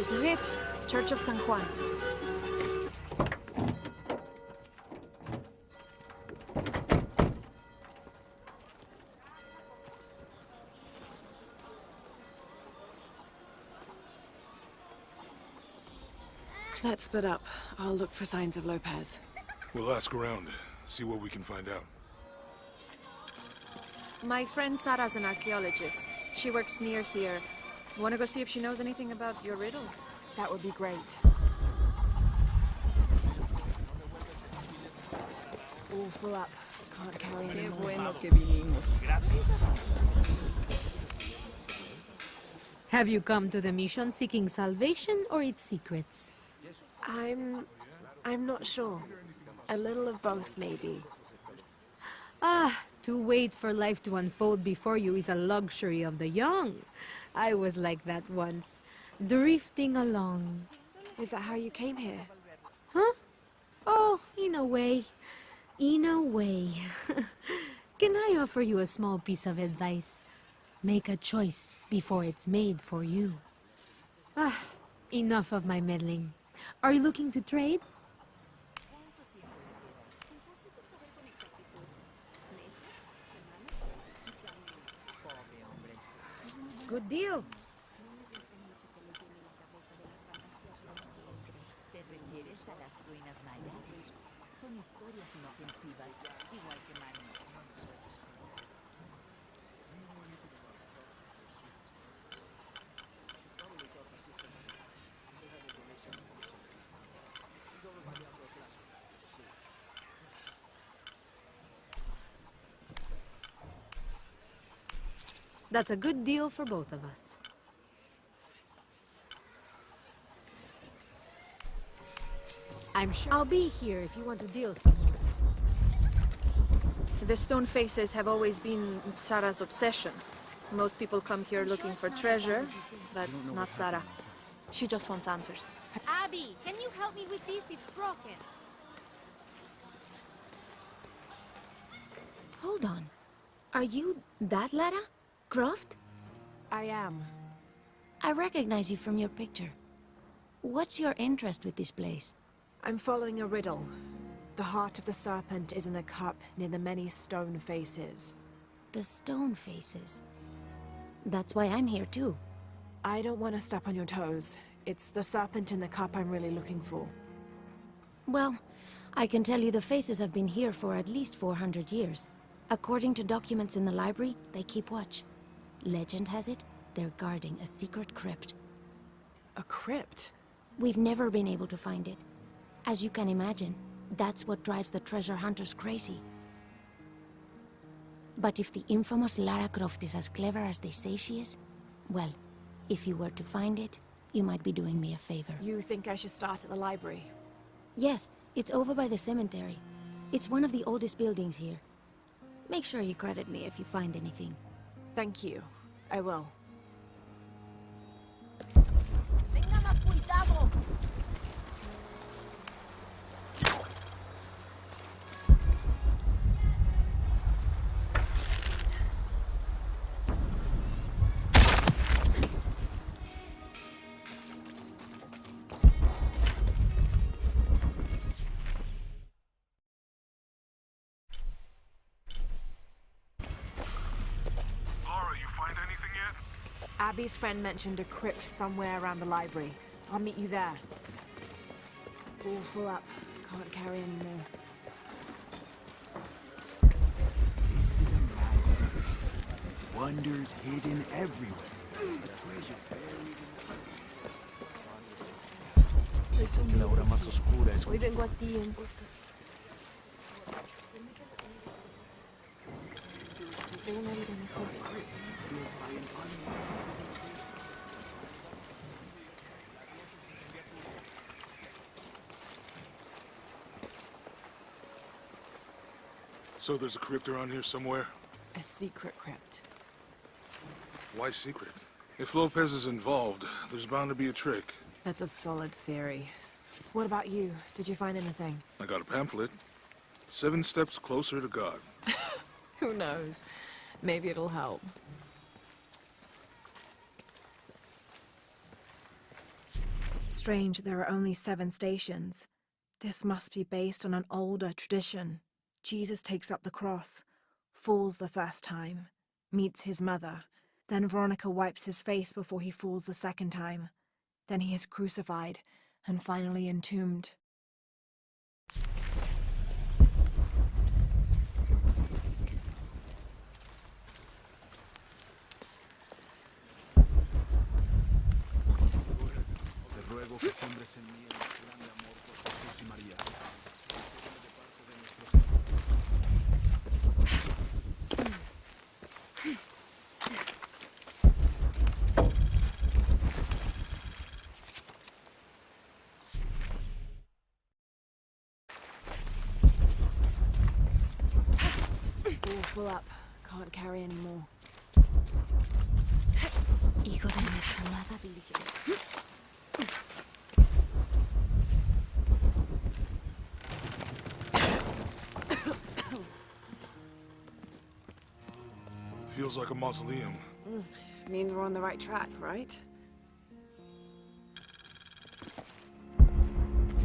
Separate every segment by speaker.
Speaker 1: This is it. Church of San Juan. Let's split up. I'll look for signs of Lopez.
Speaker 2: We'll ask around, see what we can find out.
Speaker 1: My friend Sarah's an archaeologist. She works near here. Want to go see if she knows anything about your riddle? That would be great. All full up. Can't carry
Speaker 3: Qué
Speaker 1: anymore.
Speaker 3: bueno que vinimos.
Speaker 4: Have you come to the mission seeking salvation or its secrets?
Speaker 1: I'm not sure. A little of both, maybe.
Speaker 4: Ah, to wait for life to unfold before you is a luxury of the young. I was like that once, drifting along.
Speaker 1: Is that how you came here?
Speaker 4: Huh? Oh, in a way. In a way. Can I offer you a small piece of advice? Make a choice before it's made for you. Ah, enough of my meddling. Are you looking to trade? Good deal.
Speaker 5: ¿Te refieres a las ruinas mayas? Son historias inofensivas, igual que Manu.
Speaker 4: That's a good deal for both of us. I'm sure I'll be here if you want to deal somewhere.
Speaker 1: The stone faces have always been Sarah's obsession. Most people come here looking for treasure, but not Sarah. She just wants answers.
Speaker 6: Abby, can you help me with this? It's broken.
Speaker 7: Hold on. Are you that Lara? Croft?
Speaker 1: I am.
Speaker 7: I recognize you from your picture. What's your interest with this place?
Speaker 1: I'm following a riddle. The heart of the serpent is in the cup near the many stone faces.
Speaker 7: The stone faces. That's why I'm here too.
Speaker 1: I don't want to step on your toes. It's the serpent in the cup I'm really looking for.
Speaker 7: Well, I can tell you the faces have been here for at least 400 years. According to documents in the library, they keep watch. Legend has it, they're guarding a secret crypt.
Speaker 1: A crypt?
Speaker 7: We've never been able to find it. As you can imagine, that's what drives the treasure hunters crazy. But if the infamous Lara Croft is as clever as they say she is, well, if you were to find it, you might be doing me a favor.
Speaker 1: You think I should start at the library?
Speaker 7: Yes, it's over by the cemetery. It's one of the oldest buildings here. Make sure you credit me if you find anything.
Speaker 1: Thank you. I will.
Speaker 6: Tenga más cuidado.
Speaker 1: Abby's friend mentioned a crypt somewhere around the library. I'll meet you there. All full up. Can't carry any more.
Speaker 8: This is a magic place, with wonders hidden everywhere. A treasure buried in the...
Speaker 3: La hora más oscura es...
Speaker 4: Hoy vengo a ti en...
Speaker 1: Tengo una vida mejor.
Speaker 2: So there's a crypt around here somewhere?
Speaker 1: A secret crypt.
Speaker 2: Why secret? If Lopez is involved, there's bound to be a trick.
Speaker 1: That's a solid theory. What about you? Did you find anything?
Speaker 2: I got a pamphlet. 7 steps closer to God.
Speaker 1: Who knows? Maybe it'll help. Strange there are only 7 stations. This must be based on an older tradition. Jesus takes up the cross, falls the first time, meets his mother. Then Veronica wipes his face before he falls the second time. Then he is crucified and finally entombed.
Speaker 8: Te ruego que siembres en mí el grande amor por Jesús y María.
Speaker 1: All full up. Can't carry anymore.
Speaker 7: Hijo de nuestra amada Virgen.
Speaker 2: Feels like a mausoleum.
Speaker 1: Means we're on the right track, right?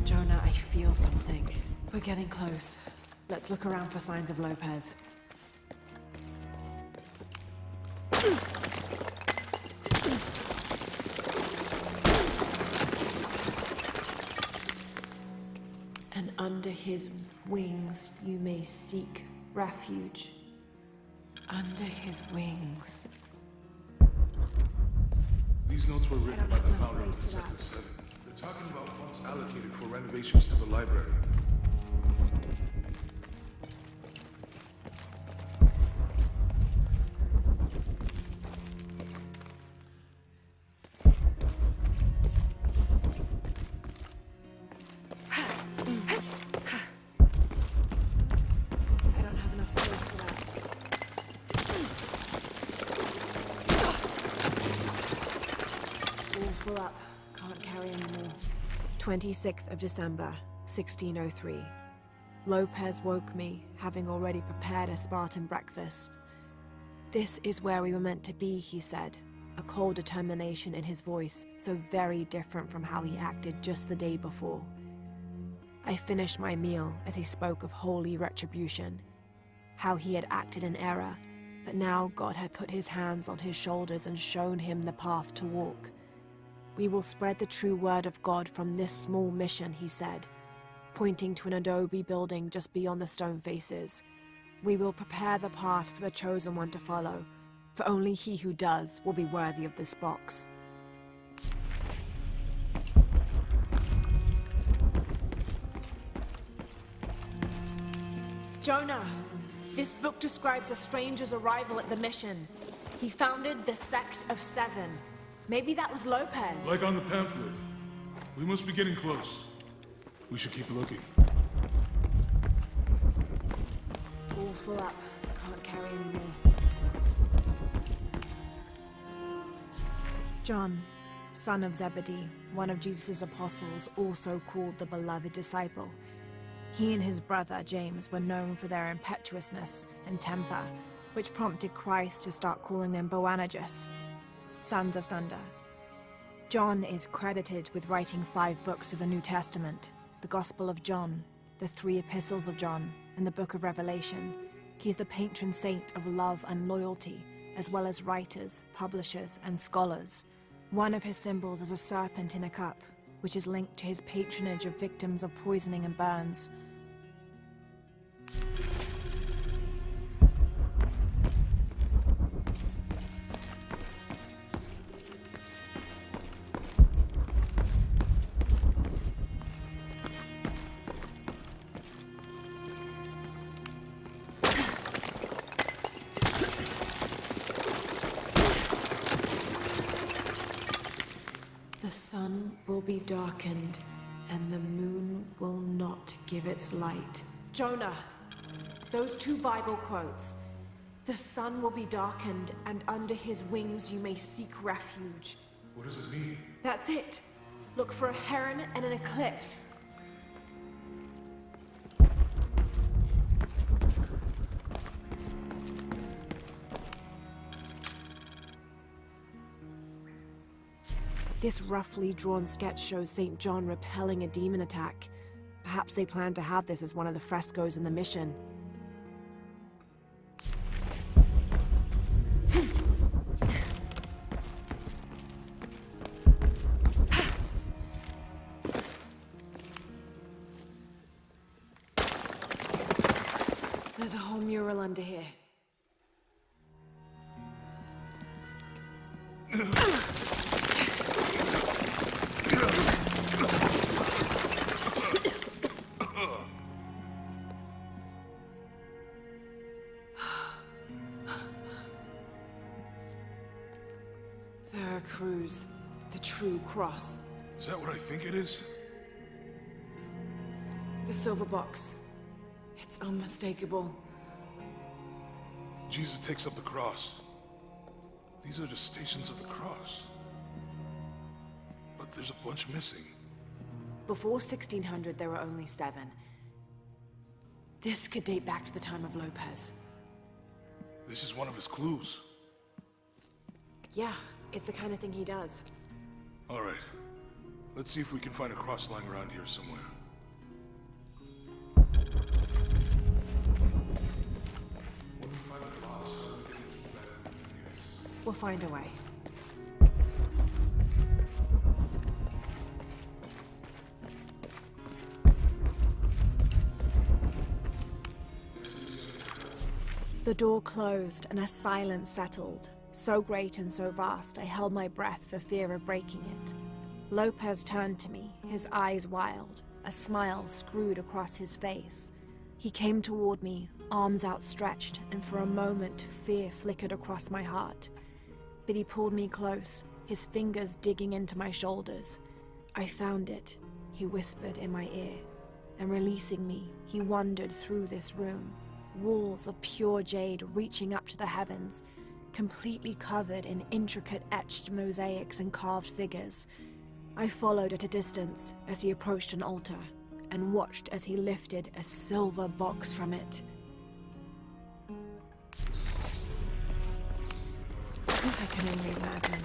Speaker 1: Jonah, I feel something. We're getting close. Let's look around for signs of Lopez. And under his wings you may seek refuge. Under his wings.
Speaker 2: These notes were written by the founder of the Sector 7. They're talking about funds allocated for renovations to the library.
Speaker 1: I don't have enough space for that. All full up. Can't carry anymore. 26th of December, 1603. Lopez woke me, having already prepared a Spartan breakfast. This is where we were meant to be, he said, a cold determination in his voice, so very different from how he acted just the day before. I finished my meal as he spoke of holy retribution, how he had acted in error, but now God had put his hands on his shoulders and shown him the path to walk. We will spread the true word of God from this small mission, he said, pointing to an adobe building just beyond the stone faces. We will prepare the path for the chosen one to follow, for only he who does will be worthy of this box. Jonah! This book describes a stranger's arrival at the mission. He founded the Sect of 7. Maybe that was Lopez.
Speaker 2: Like on the pamphlet. We must be getting close. We should keep looking.
Speaker 1: All full up. Can't carry anymore. John, son of Zebedee, one of Jesus' apostles, also called the beloved disciple. He and his brother, James, were known for their impetuousness and temper, which prompted Christ to start calling them Boanerges, sons of thunder. John is credited with writing 5 books of the New Testament, the Gospel of John, the 3 epistles of John, and the Book of Revelation. He's the patron saint of love and loyalty, as well as writers, publishers, and scholars. One of his symbols is a serpent in a cup, which is linked to his patronage of victims of poisoning and burns. The sun will be darkened, and the moon will not give its light. Jonah, those 2 Bible quotes. The sun will be darkened, and under his wings you may seek refuge.
Speaker 2: What does it mean?
Speaker 1: That's it. Look for a heron and an eclipse. This roughly drawn sketch shows St. John repelling a demon attack. Perhaps they plan to have this as one of the frescoes in the mission. There's a whole mural under here. Veracruz, the true cross.
Speaker 2: Is that what I think it is?
Speaker 1: The silver box. It's unmistakable.
Speaker 2: Jesus takes up the cross. These are the stations of the cross. But there's a bunch missing.
Speaker 1: Before 1600, there were only 7. This could date back to the time of Lopez.
Speaker 2: This is one of his clues.
Speaker 1: Yeah, it's the kind of thing he does.
Speaker 2: All right. Let's see if we can find a cross lying around here somewhere. When we find the cross, how do we get the key back?
Speaker 1: We'll find a way. The door closed and a silence settled. So great and so vast, I held my breath for fear of breaking it. Lopez turned to me, his eyes wild, a smile screwed across his face. He came toward me, arms outstretched, and for a moment fear flickered across my heart. But he pulled me close, his fingers digging into my shoulders. I found it, he whispered in my ear, and releasing me, he wandered through this room. Walls of pure jade reaching up to the heavens, completely covered in intricate etched mosaics and carved figures. I followed at a distance as he approached an altar, and watched as he lifted a silver box from it. I can only imagine.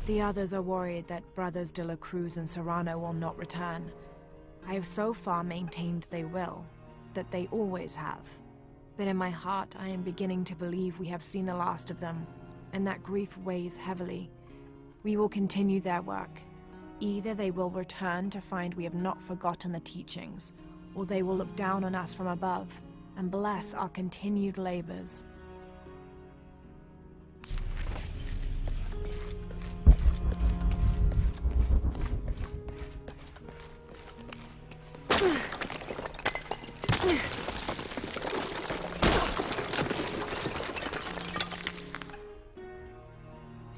Speaker 1: The others are worried that Brothers de la Cruz and Serrano will not return. I have so far maintained they will, that they always have. But in my heart, I am beginning to believe we have seen the last of them, and that grief weighs heavily. We will continue their work. Either they will return to find we have not forgotten the teachings, or they will look down on us from above and bless our continued labors.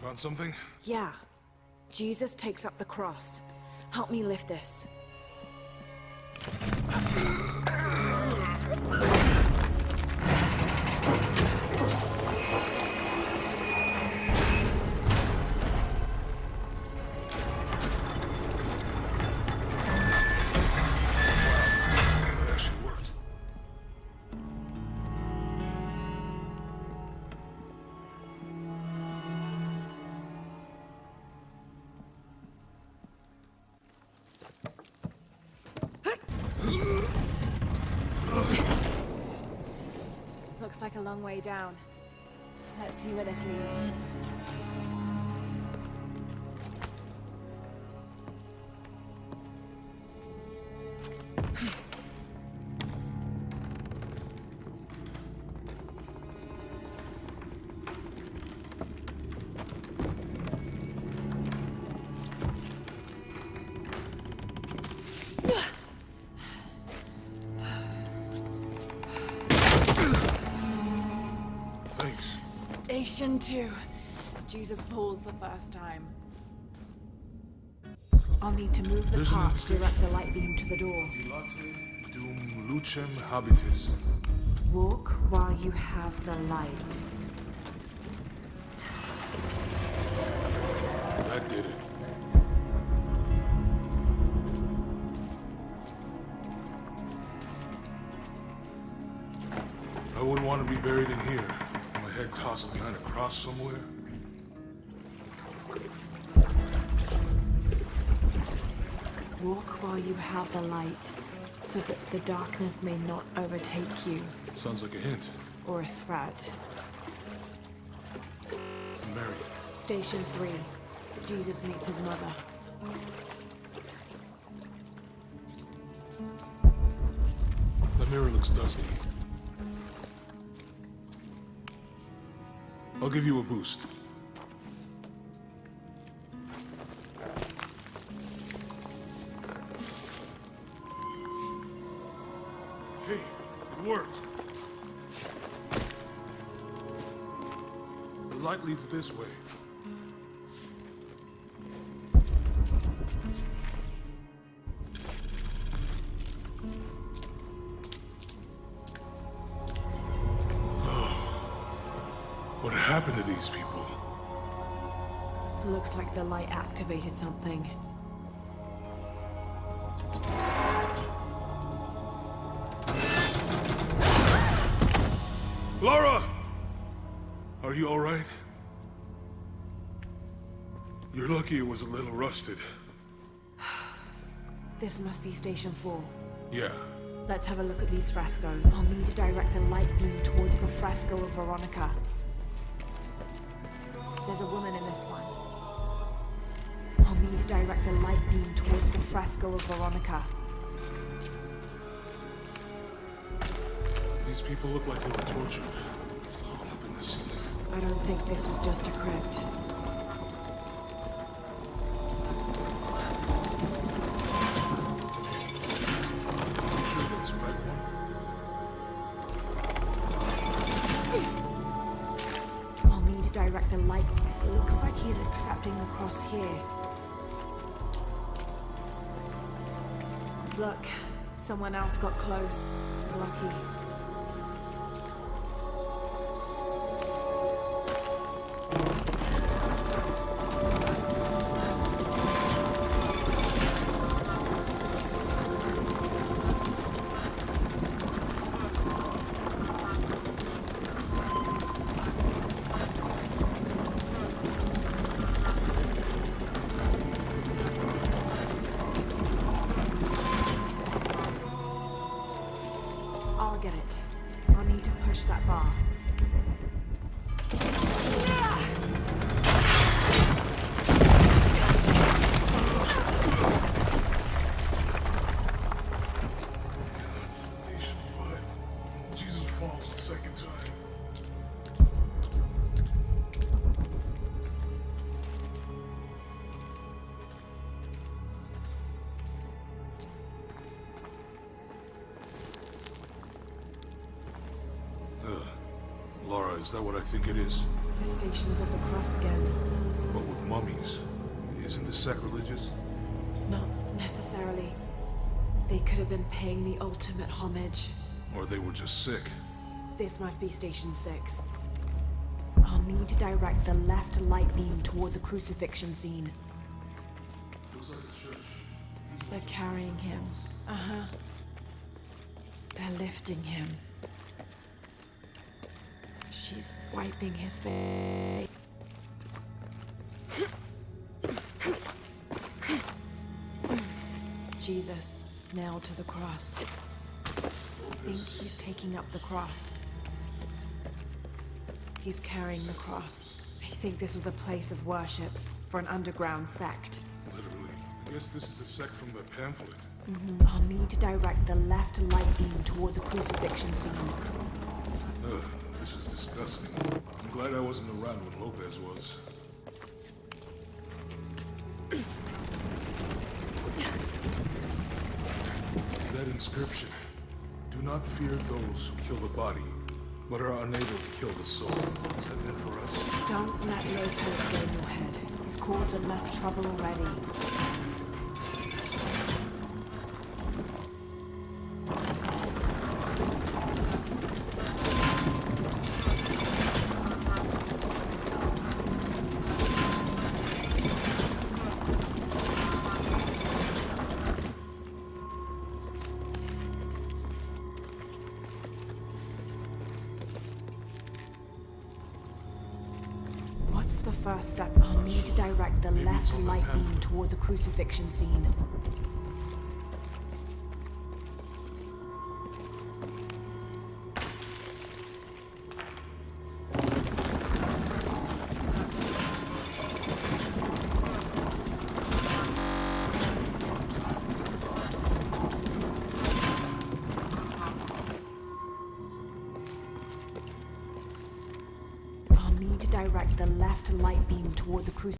Speaker 2: Found something?
Speaker 1: Yeah. Jesus takes up the cross. Help me lift this.
Speaker 2: That actually worked.
Speaker 1: Looks like a long way down. Let's see where this leads.
Speaker 2: Thanks.
Speaker 1: Station 2. Jesus falls the first time. I'll need to move the
Speaker 2: There's an
Speaker 1: cart to
Speaker 2: inscription.
Speaker 1: direct the light beam to the door.
Speaker 2: Dilate dum lucem habitis.
Speaker 1: Walk while you have the light.
Speaker 2: That did it. want to be buried in here. My head tossed behind a cross somewhere.
Speaker 1: Walk while you have the light, so that the darkness may not overtake you,
Speaker 2: Sounds like a hint.
Speaker 1: or a threat.
Speaker 2: Mary,
Speaker 1: Station 3. Jesus meets his mother.
Speaker 2: the mirror looks dusty. I'll give you a boost. Hey, it worked. The light leads this way. What happened to these people?
Speaker 1: Looks like the light activated something.
Speaker 2: Laura! Are you all right? You're lucky it was a little rusted.
Speaker 1: This must be Station 4.
Speaker 2: Yeah.
Speaker 1: Let's have a look at these frescoes. I'll need to direct the light beam towards the fresco of Veronica. There's a woman in this one. I'll need to direct the light beam towards the fresco of Veronica.
Speaker 2: These people look like they were tortured. All up in the ceiling.
Speaker 1: I don't think this was just a crypt.
Speaker 2: You sure that's the right one?
Speaker 1: I'll need to direct the light. It looks like he's accepting the cross here. Look, someone else got close. Lucky. I'll get it. I'll need to push that bar.
Speaker 2: Station 5. Jesus falls the second time. Laura, is that what I think it is?
Speaker 1: The Stations of the Cross again.
Speaker 2: But with mummies. Isn't this sacrilegious?
Speaker 1: Not necessarily. They could have been paying the ultimate homage.
Speaker 2: Or they were just sick?
Speaker 1: This must be Station 6. I'll need to direct the left light beam toward the crucifixion scene.
Speaker 2: Looks like a church.
Speaker 1: They're carrying him. Uh-huh. They're lifting him. She's wiping his face. Jesus, nailed to the cross. I think he's taking up the cross. He's carrying the cross. I think this was a place of worship for an underground sect.
Speaker 2: Literally. I guess this is a sect from the pamphlet.
Speaker 1: I'll need to direct the left light beam toward the crucifixion scene.
Speaker 2: Ugh, this is disgusting. I'm glad I wasn't around when Lopez was. That inscription. Do not fear those who kill the body, but are unable to kill the soul. Is that meant for us?
Speaker 1: Don't let Lopez get in your head. He's caused enough trouble already. first step. I'll need to direct the
Speaker 2: Maybe it's
Speaker 1: left
Speaker 2: on the
Speaker 1: light beam
Speaker 2: pamphlet.
Speaker 1: toward the crucifixion scene. I'll need to direct the left light beam toward the crucifixion.